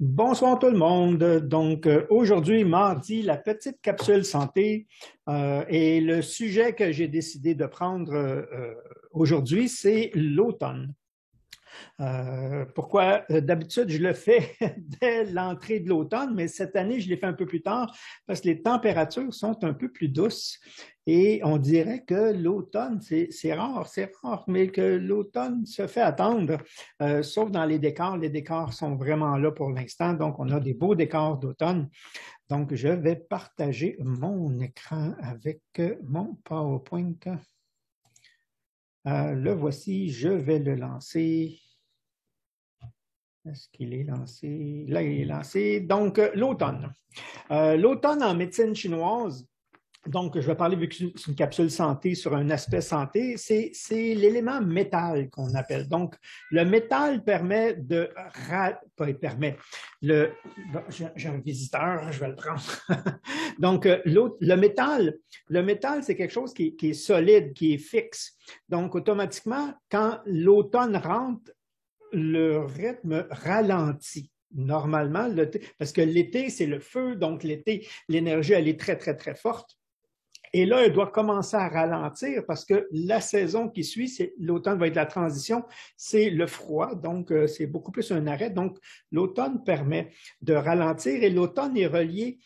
Bonsoir tout le monde. Donc aujourd'hui, mardi, la petite capsule santé et le sujet que j'ai décidé de prendre aujourd'hui, c'est l'automne. Pourquoi? D'habitude, je le fais dès l'entrée de l'automne, mais cette année, je l'ai fait un peu plus tard parce que les températures sont un peu plus douces et on dirait que l'automne, c'est rare, mais que l'automne se fait attendre, sauf dans les décors. Les décors sont vraiment là pour l'instant, donc on a des beaux décors d'automne. Donc, je vais partager mon écran avec mon PowerPoint. Le voici, je vais le lancer. Est-ce qu'il est lancé? Là, il est lancé. Donc, l'automne. L'automne en médecine chinoise, donc je vais parler, vu que c'est une capsule santé sur un aspect santé, c'est l'élément métal qu'on appelle. Donc, le métal permet de... Pas il permet. J'ai un visiteur, je vais le prendre. Donc, le métal, c'est quelque chose qui est solide, qui est fixe. Donc, automatiquement, quand l'automne rentre, le rythme ralentit. Normalement, parce que l'été, c'est le feu, donc l'été, l'énergie, elle est très, très, très forte. Et là, elle doit commencer à ralentir parce que la saison qui suit, l'automne va être la transition, c'est le froid, donc c'est beaucoup plus un arrêt. Donc, l'automne permet de ralentir et l'automne est relié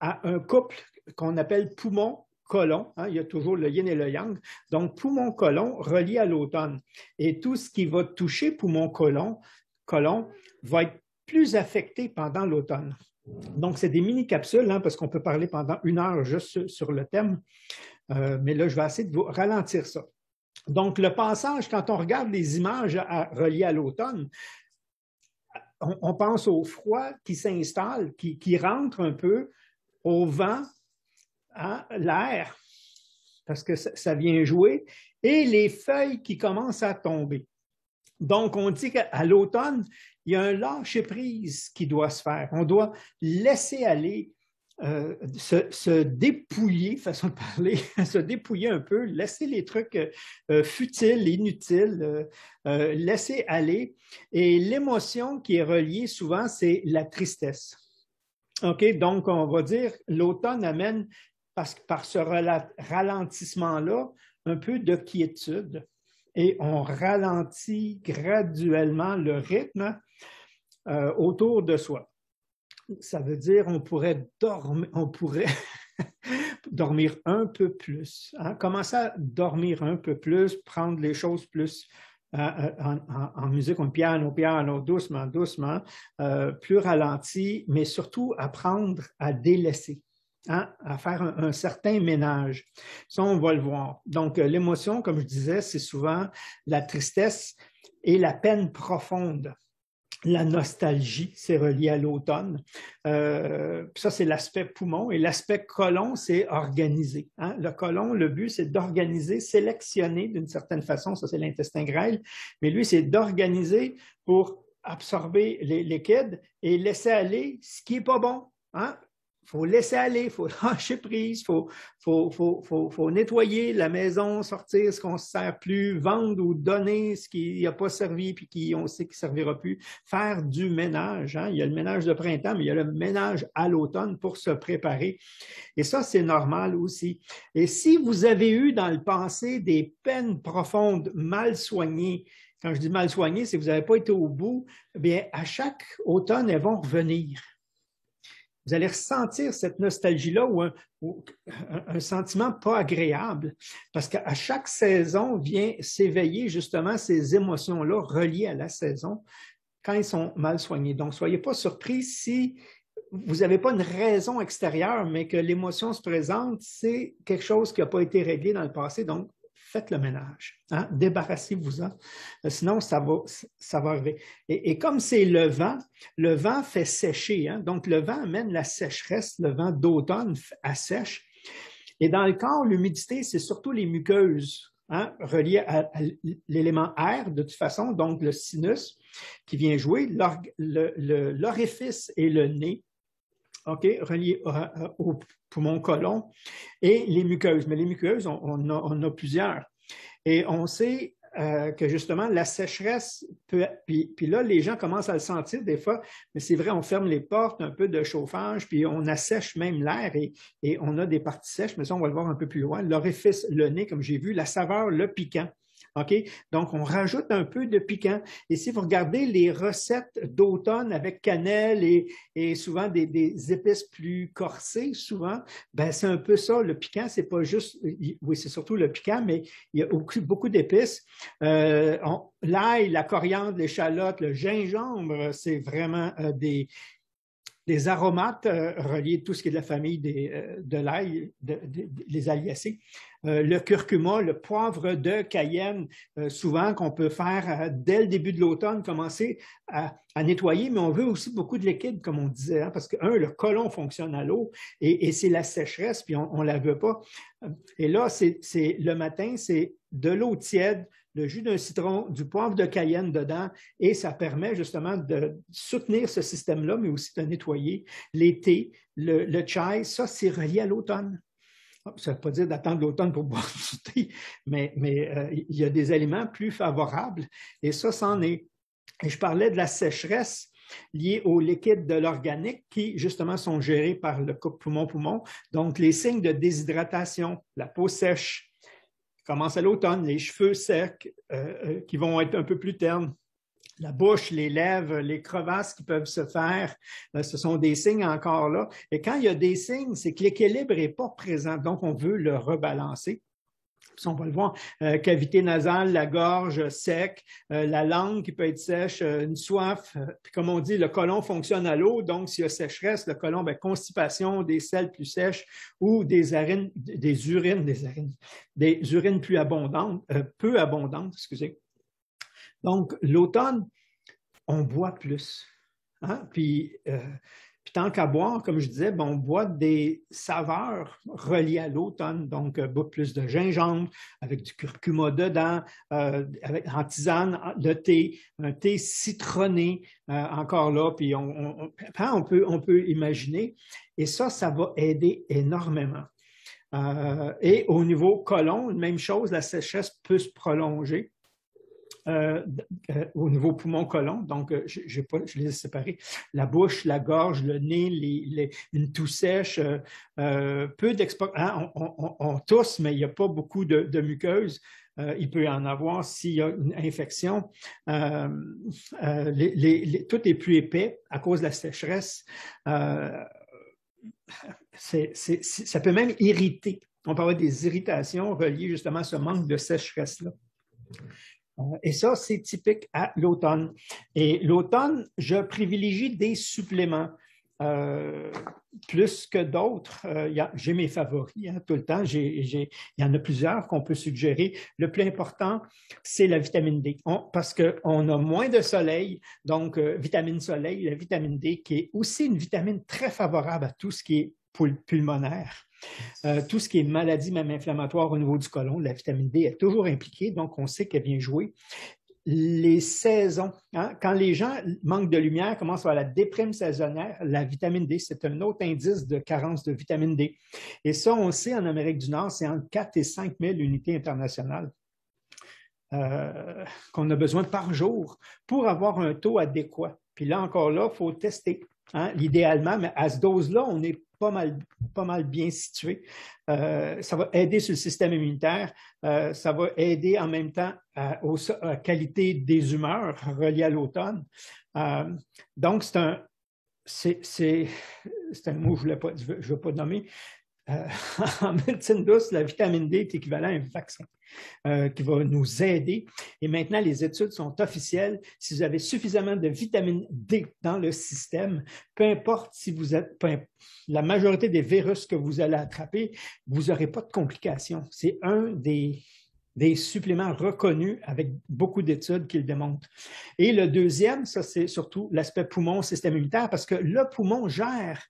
à un couple qu'on appelle poumon-colon. Hein, il y a toujours le yin et le yang. Donc, poumon-colon relié à l'automne. Et tout ce qui va toucher poumon-colon va être plus affecté pendant l'automne. Donc, c'est des mini-capsules, hein, parce qu'on peut parler pendant 1 heure juste sur le thème. Mais là, je vais essayer de vous ralentir ça. Donc, le passage, quand on regarde les images reliées à l'automne, on pense au froid qui s'installe, qui rentre un peu, au vent, hein, l'air, parce que ça vient jouer, et les feuilles qui commencent à tomber. Donc, on dit qu'à l'automne, il y a un lâcher-prise qui doit se faire. On doit laisser aller, se dépouiller, façon de parler, se dépouiller un peu, laisser les trucs futiles, inutiles, laisser aller. Et l'émotion qui est reliée souvent, c'est la tristesse. OK, donc on va dire l'automne amène, par ce ralentissement-là, un peu de quiétude et on ralentit graduellement le rythme autour de soi. Ça veut dire on pourrait dormir un peu plus, hein? Commencer à dormir un peu plus, prendre les choses plus en musique, on piano, doucement, plus ralenti, mais surtout apprendre à délaisser. Hein, à faire un certain ménage. Ça, on va le voir. Donc, l'émotion, comme je disais, c'est souvent la tristesse et la peine profonde. La nostalgie, c'est relié à l'automne. Ça, c'est l'aspect poumon. Et l'aspect côlon, c'est organiser. Hein? Le côlon, le but, c'est d'organiser, sélectionner d'une certaine façon. Ça, c'est l'intestin grêle. Mais lui, c'est d'organiser pour absorber les liquides et laisser aller ce qui n'est pas bon. Hein? Il faut laisser aller, il faut lâcher prise, faut nettoyer la maison, sortir ce qu'on ne se sert plus, vendre ou donner ce qui n'a pas servi puis on sait qu'il ne servira plus, faire du ménage. Hein? Il y a le ménage de printemps, mais il y a le ménage à l'automne pour se préparer. Et ça, c'est normal aussi. Et si vous avez eu dans le passé des peines profondes mal soignées, quand je dis mal soignées, c'est que vous n'avez pas été au bout, bien, à chaque automne, elles vont revenir. Vous allez ressentir cette nostalgie-là ou un sentiment pas agréable parce qu'à chaque saison vient s'éveiller justement ces émotions-là reliées à la saison quand ils sont mal soignés. Donc, soyez pas surpris si vous n'avez pas une raison extérieure, mais que l'émotion se présente, c'est quelque chose qui n'a pas été réglé dans le passé. Donc, faites le ménage. Hein? Débarrassez-vous-en. Sinon, ça va arriver. Et comme c'est le vent fait sécher. Hein? Donc, le vent amène la sécheresse. Le vent d'automne assèche. Et dans le corps, l'humidité, c'est surtout les muqueuses. Hein, reliées à l'élément air, de toute façon, donc le sinus qui vient jouer, l'orifice et le nez, OK, reliés au poumon côlon, et les muqueuses. Mais les muqueuses, on a plusieurs. Et on sait que justement la sécheresse peut, puis là, les gens commencent à le sentir des fois, mais c'est vrai, on ferme les portes, un peu de chauffage, puis on assèche même l'air et on a des parties sèches, mais ça, on va le voir un peu plus loin. L'orifice, le nez, comme j'ai vu, la saveur, le piquant. OK? Donc, on rajoute un peu de piquant. Et si vous regardez les recettes d'automne avec cannelle et souvent des épices plus corsées, souvent, ben c'est un peu ça. Le piquant, c'est pas juste, oui, c'est surtout le piquant, mais il y a beaucoup d'épices. L'ail, la coriandre, l'échalote, le gingembre, c'est vraiment des aromates reliés à tout ce qui est de la famille de l'ail, les aliacées. Le curcuma, le poivre de Cayenne, souvent qu'on peut faire dès le début de l'automne, commencer à nettoyer, mais on veut aussi beaucoup de liquide, comme on disait, hein, parce que, le côlon fonctionne à l'eau et c'est la sécheresse, puis on ne la veut pas. Et là, le matin, c'est de l'eau tiède, le jus d'un citron, du poivre de Cayenne dedans, et ça permet justement de soutenir ce système-là, mais aussi de nettoyer. Les thés, le chai, ça, c'est relié à l'automne. Ça ne veut pas dire d'attendre l'automne pour boire du thé, mais il y a des aliments plus favorables, et ça, c'en est. Et je parlais de la sécheresse liée aux liquides de l'organique qui, justement, sont gérés par le couple poumon-poumon. Donc, les signes de déshydratation, la peau sèche, commence à l'automne, les cheveux secs qui vont être un peu plus ternes, la bouche, les lèvres, les crevasses qui peuvent se faire, ce sont des signes encore là. Et quand il y a des signes, c'est que l'équilibre n'est pas présent, donc on veut le rebalancer. On va le voir, cavité nasale, la gorge sec, la langue qui peut être sèche, une soif. Puis comme on dit, le côlon fonctionne à l'eau, donc s'il y a sécheresse, le côlon, constipation, des selles plus sèches ou des urines plus abondantes, peu abondantes, excusez. Donc, l'automne, on boit plus. Hein? Puis tant qu'à boire, comme je disais, on boit des saveurs reliées à l'automne, donc boit plus de gingembre, avec du curcuma dedans, en tisane, le thé, un thé citronné, encore là, puis on peut imaginer. Et ça va aider énormément. Et au niveau côlon, même chose, la sécheresse peut se prolonger. Au niveau poumon-côlon, donc je les ai séparés. La bouche, la gorge, le nez, une toux sèche, peu d'exposition. On tousse, mais il n'y a pas beaucoup de muqueuse. Il peut y en avoir s'il y a une infection. Tout est plus épais à cause de la sécheresse. Ça peut même irriter. On peut avoir des irritations reliées justement à ce manque de sécheresse-là. Et ça, c'est typique à l'automne. Et l'automne, je privilégie des suppléments plus que d'autres. J'ai mes favoris tout le temps. Il y en a plusieurs qu'on peut suggérer. Le plus important, c'est la vitamine D. Parce qu'on a moins de soleil, donc vitamine soleil, la vitamine D, qui est aussi une vitamine très favorable à tout ce qui est pulmonaire. Tout ce qui est maladie même inflammatoire au niveau du côlon, la vitamine D est toujours impliquée, donc on sait qu'elle vient jouer. Les saisons, hein, quand les gens manquent de lumière, commencent à avoir la déprime saisonnière, la vitamine D, c'est un autre indice de carence de vitamine D. Et ça, on sait en Amérique du Nord, c'est entre 4 et 5 000 unités internationales qu'on a besoin par jour pour avoir un taux adéquat. Puis là, encore là, il faut tester. Hein, idéalement, mais à cette dose-là, on est pas mal bien situé. Ça va aider sur le système immunitaire, ça va aider en même temps à la qualité des humeurs reliées à l'automne. Donc, c'est un mot que je ne veux pas nommer. En médecine douce, la vitamine D est équivalent à un vaccin qui va nous aider. Et maintenant, les études sont officielles. Si vous avez suffisamment de vitamine D dans le système, peu importe si vous êtes, la majorité des virus que vous allez attraper, vous n'aurez pas de complications. C'est un des suppléments reconnus avec beaucoup d'études qui le démontrent. Et le deuxième, ça c'est surtout l'aspect poumon, système immunitaire, parce que le poumon gère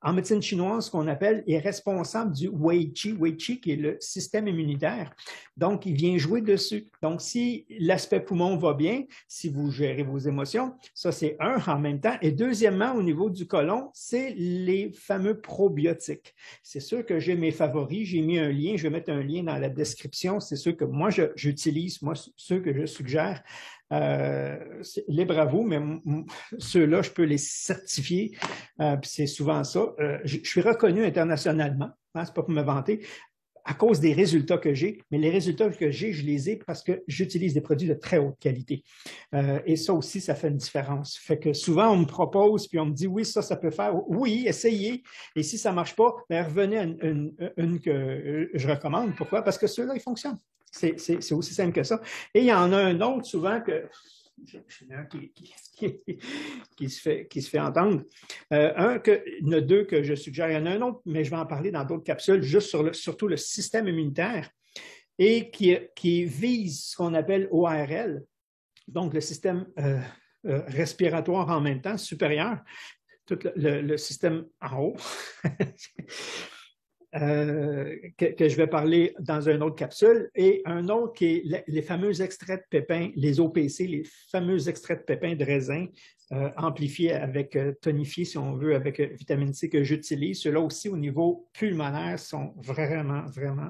en médecine chinoise, ce qu'on appelle, est responsable du Wei Qi qui est le système immunitaire. Donc, il vient jouer dessus. Donc, si l'aspect poumon va bien, si vous gérez vos émotions, ça c'est un en même temps. Et deuxièmement, au niveau du côlon, c'est les fameux probiotiques. C'est sûr que j'ai mes favoris, j'ai mis un lien, je vais mettre un lien dans la description. C'est ceux que moi j'utilise, moi ceux que je suggère. Libre à vous, mais ceux-là, je peux les certifier. C'est souvent ça. Je suis reconnu internationalement, hein, c'est pas pour me vanter, à cause des résultats que j'ai, mais les résultats que j'ai, je les ai parce que j'utilise des produits de très haute qualité. Et ça aussi, ça fait une différence. Fait que souvent, on me propose, puis on me dit, oui, ça peut faire. Oui, essayez. Et si ça ne marche pas, bien, revenez à une que je recommande. Pourquoi? Parce que ceux-là, ils fonctionnent. C'est aussi simple que ça. Et il y en a un autre souvent que qui se fait entendre. Il y en a deux que je suggère. Il y en a un autre, mais je vais en parler dans d'autres capsules, juste surtout le système immunitaire et qui vise ce qu'on appelle ORL, donc le système respiratoire en même temps, supérieur, tout le système en haut. Que je vais parler dans une autre capsule, et un autre qui est les fameux extraits de pépins, les OPC, les fameux extraits de pépins de raisin amplifiés avec, tonifiés si on veut, avec vitamine C que j'utilise. Ceux-là aussi au niveau pulmonaire sont vraiment, vraiment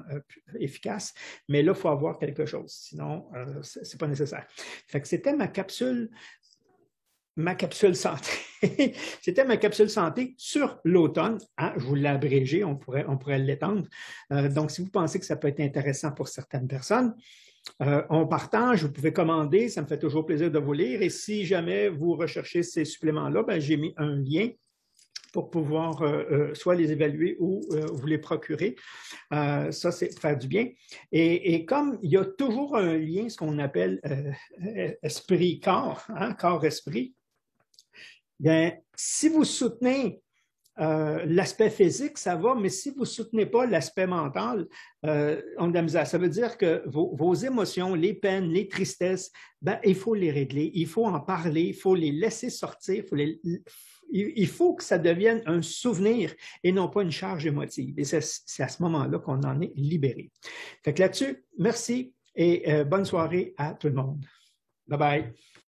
efficaces, mais là, il faut avoir quelque chose, sinon ce n'est pas nécessaire. Fait que c'était ma capsule santé. C'était ma capsule santé sur l'automne. Hein, je vous l'ai abrégé, on pourrait l'étendre. Donc, si vous pensez que ça peut être intéressant pour certaines personnes, on partage, vous pouvez commander, ça me fait toujours plaisir de vous lire. Et si jamais vous recherchez ces suppléments-là, ben, j'ai mis un lien pour pouvoir soit les évaluer ou vous les procurer. Ça, c'est pour faire du bien. Et comme il y a toujours un lien, ce qu'on appelle esprit-corps, hein, corps-esprit, bien, si vous soutenez l'aspect physique, ça va, mais si vous ne soutenez pas l'aspect mental, on a de la misère. Ça veut dire que vos émotions, les peines, les tristesses, ben, il faut les régler, il faut en parler, il faut les laisser sortir, il faut que ça devienne un souvenir et non pas une charge émotive. Et c'est à ce moment-là qu'on en est libéré. Fait que là-dessus, merci et bonne soirée à tout le monde. Bye bye.